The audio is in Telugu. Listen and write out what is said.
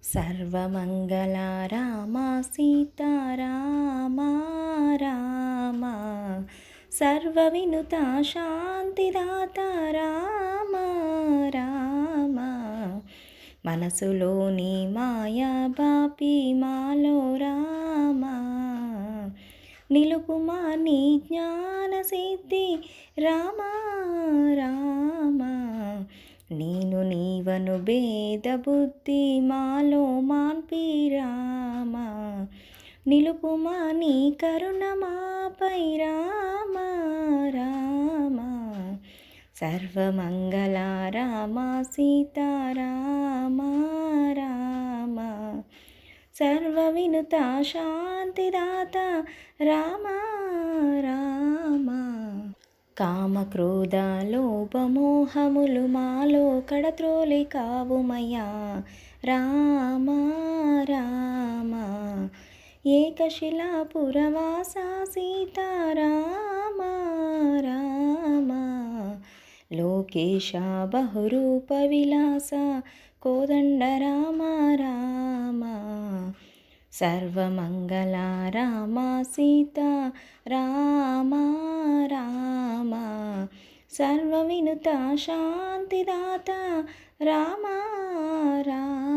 సర్వమంగళ రామ సీతారామ రామ సర్వవినుత శాంతిదాత రామ రామ మనసులోని మాయా బాపి మాలో రామ నిలుపుమా నీ జ్ఞాన సిద్ధి రామ రామ నేను నీవను భేద బుద్ధి మాలో మాన్పి రామ నిలుపుమా నీ కరుణ మాపై రామ రామ సర్వమంగళ రామ సీతారామ రామ సర్వవినుత శాంతిదాత రామ రామ కామక్రోధ లోభమోహములు మాలో కడత్రోలి కావుమయ్యా రామ రామ ఏకశిలాపురవాస సీతారామ రామ లోకేశ బహురూప విలాస కోదండ రామ రామ సర్వమంగళ రామ సీతా రామ రామ సర్వవినుత శాంతిదాత రామ రామ